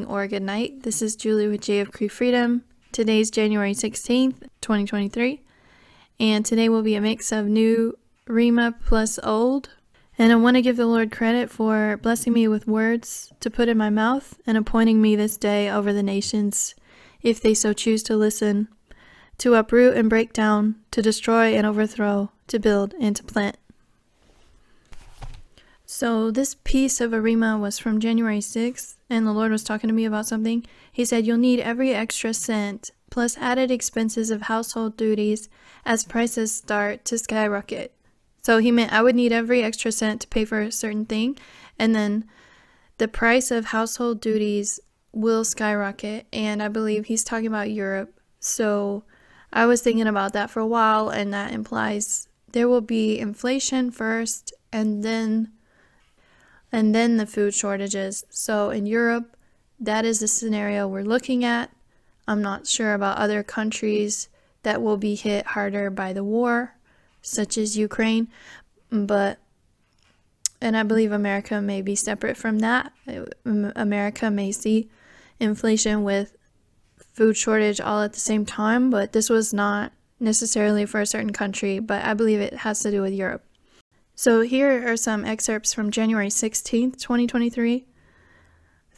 Or good night. This is Julie with J of Cree Freedom. Today's January 16th, 2023. And today will be a mix of new rhema plus old. And I want to give the Lord credit for blessing me with words to put in my mouth and appointing me this day over the nations, if they so choose to listen, to uproot and break down, to destroy and overthrow, to build and to plant. So this piece of a rhema was from January 6th, and the Lord was talking to me about something. He said, you'll need every extra cent, plus added expenses of household duties as prices start to skyrocket. So he meant I would need every extra cent to pay for a certain thing, and then the price of household duties will skyrocket, and I believe he's talking about Europe. So I was thinking about that for a while, and that implies there will be inflation first, and then the food shortages. So in Europe, that is the scenario we're looking at. I'm not sure about other countries that will be hit harder by the war, such as Ukraine, and I believe America may be separate from that. America may see inflation with food shortage all at the same time, but this was not necessarily for a certain country, but I believe it has to do with Europe. So here are some excerpts from January 16th, 2023.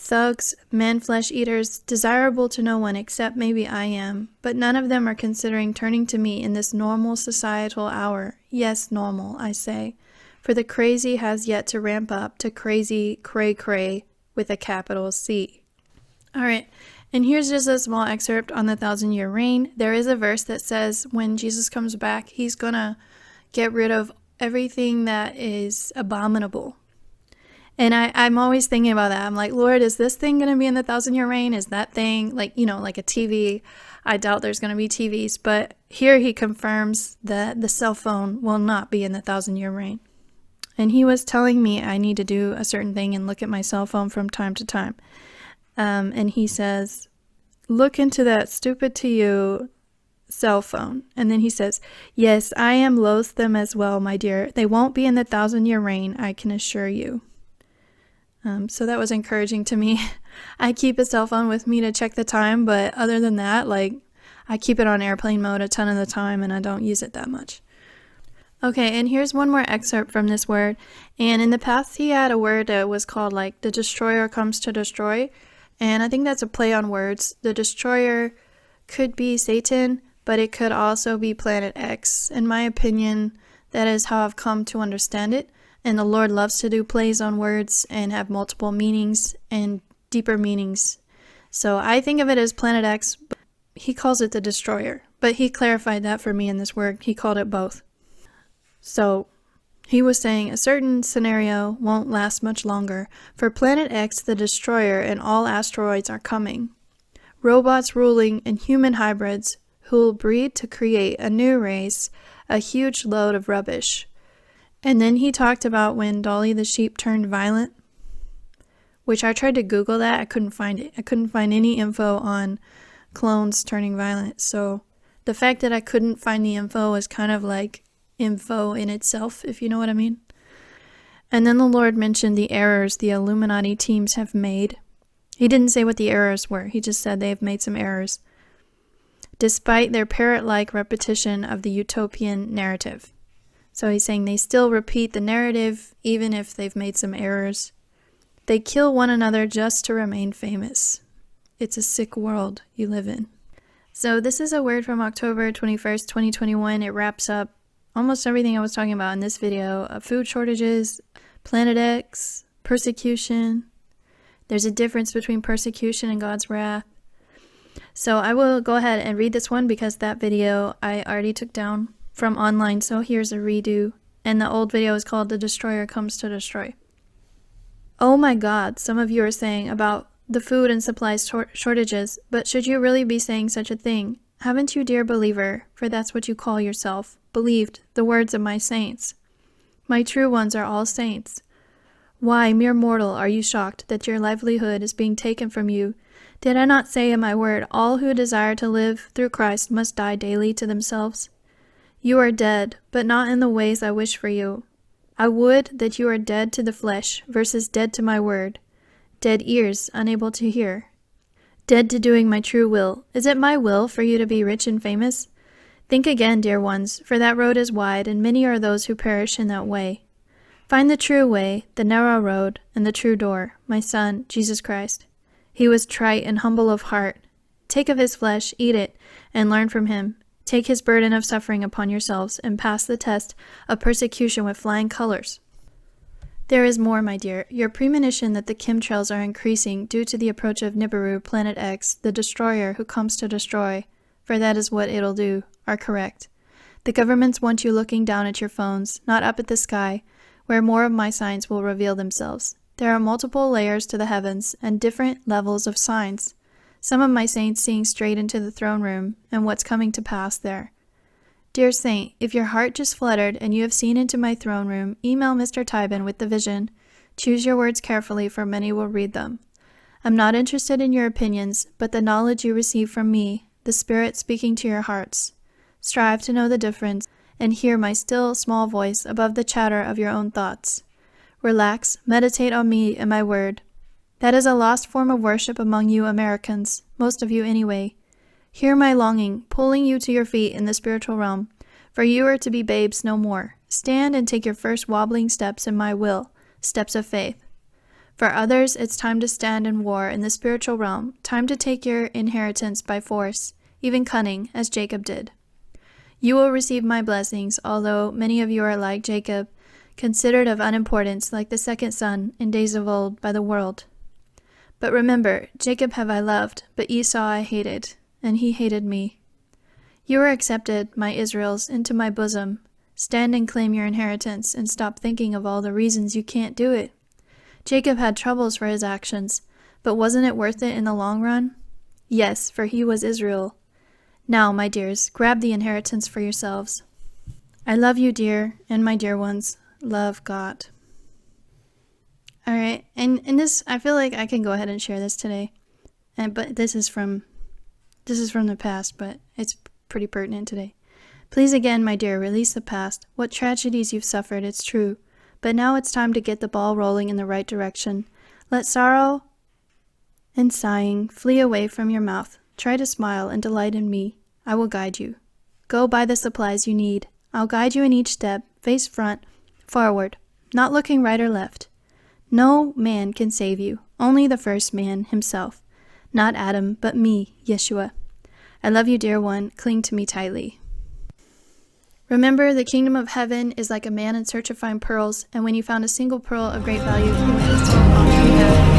Thugs, men, flesh eaters, desirable to no one except maybe I am, but none of them are considering turning to me in this normal societal hour. Yes, normal, I say, for the crazy has yet to ramp up to crazy cray-cray with a capital C. All right, and here's just a small excerpt on the 1,000-year reign. There is a verse that says when Jesus comes back, he's going to get rid of everything that is abominable. And I'm always thinking about that. I'm like, Lord, is this thing going to be in the 1,000-year reign? Is that thing like a TV? I doubt there's going to be TVs, but here he confirms that the cell phone will not be in the 1,000-year reign. And he was telling me I need to do a certain thing and look at my cell phone from time to time. And he says, look into that stupid to you cell phone. And then he says, yes, I am loath them as well, my dear. They won't be in the 1,000-year reign, I can assure you. So that was encouraging to me. I keep a cell phone with me to check the time, but other than that, I keep it on airplane mode a ton of the time and I don't use it that much. Okay, and here's one more excerpt from this word. And in the past, he had a word that was called the destroyer comes to destroy. And I think that's a play on words. The destroyer could be Satan, but it could also be Planet X. In my opinion, that is how I've come to understand it. And the Lord loves to do plays on words and have multiple meanings and deeper meanings. So I think of it as Planet X. But he calls it the destroyer, but he clarified that for me in this word. He called it both. So he was saying a certain scenario won't last much longer. For Planet X, the destroyer, and all asteroids are coming. Robots ruling and human hybrids who will breed to create a new race, a huge load of rubbish. And then he talked about when Dolly the sheep turned violent, which I tried to Google that. I couldn't find it. I couldn't find any info on clones turning violent. So the fact that I couldn't find the info was kind of like info in itself, if you know what I mean. And then the Lord mentioned the errors the Illuminati teams have made. He didn't say what the errors were. He just said they've made some errors, despite their parrot-like repetition of the utopian narrative. So he's saying they still repeat the narrative even if they've made some errors. They kill one another just to remain famous. It's a sick world you live in. So this is a word from October 21st, 2021. It wraps up almost everything I was talking about in this video. Food shortages, Planet X, persecution. There's a difference between persecution and God's wrath. So I will go ahead and read this one because that video I already took down from online. So here's a redo. And the old video is called The Destroyer Comes to Destroy. Oh my God, some of you are saying about the food and supplies shortages, but should you really be saying such a thing? Haven't you, dear believer, for that's what you call yourself, believed the words of my saints? My true ones are all saints. Why, mere mortal, are you shocked that your livelihood is being taken from you? Did I not say in my word, all who desire to live through Christ must die daily to themselves? You are dead, but not in the ways I wish for you. I would that you are dead to the flesh versus dead to my word. Dead ears, unable to hear. Dead to doing my true will. Is it my will for you to be rich and famous? Think again, dear ones, for that road is wide, and many are those who perish in that way. Find the true way, the narrow road, and the true door, my Son, Jesus Christ. He was trite and humble of heart. Take of his flesh, eat it, and learn from him. Take his burden of suffering upon yourselves, and pass the test of persecution with flying colors. There is more, my dear. Your premonition that the chemtrails are increasing due to the approach of Nibiru, Planet X, the destroyer who comes to destroy, for that is what it'll do, are correct. The governments want you looking down at your phones, not up at the sky, where more of my signs will reveal themselves. There are multiple layers to the heavens, and different levels of signs. Some of my saints seeing straight into the throne room, and what's coming to pass there. Dear Saint, if your heart just fluttered and you have seen into my throne room, email Mr. Tybin with the vision. Choose your words carefully, for many will read them. I'm not interested in your opinions, but the knowledge you receive from me, the Spirit speaking to your hearts. Strive to know the difference, and hear my still, small voice above the chatter of your own thoughts. Relax, meditate on me and my word. That is a lost form of worship among you Americans, most of you anyway. Hear my longing, pulling you to your feet in the spiritual realm, for you are to be babes no more. Stand and take your first wobbling steps in my will, steps of faith. For others, it's time to stand in war in the spiritual realm, time to take your inheritance by force, even cunning, as Jacob did. You will receive my blessings, although many of you are like Jacob, considered of unimportance like the second son in days of old by the world. But remember, Jacob have I loved, but Esau I hated, and he hated me. You are accepted, my Israels, into my bosom. Stand and claim your inheritance, and stop thinking of all the reasons you can't do it. Jacob had troubles for his actions, but wasn't it worth it in the long run? Yes, for he was Israel. Now, my dears, grab the inheritance for yourselves. I love you, dear, and my dear ones. Love, God. All right, and this, I feel like I can go ahead and share this today, but this is from the past, but it's pretty pertinent today. Please again, my dear, release the past. What tragedies you've suffered, it's true, but now it's time to get the ball rolling in the right direction. Let sorrow and sighing flee away from your mouth. Try to smile and delight in me. I will guide you. Go buy the supplies you need. I'll guide you in each step, face front, forward, not looking right or left. No man can save you, only the first man himself. Not Adam, but me, Yeshua. I love you, dear one. Cling to me tightly. Remember, the kingdom of heaven is like a man in search of fine pearls, and when he found a single pearl of great value, he went and sold all he had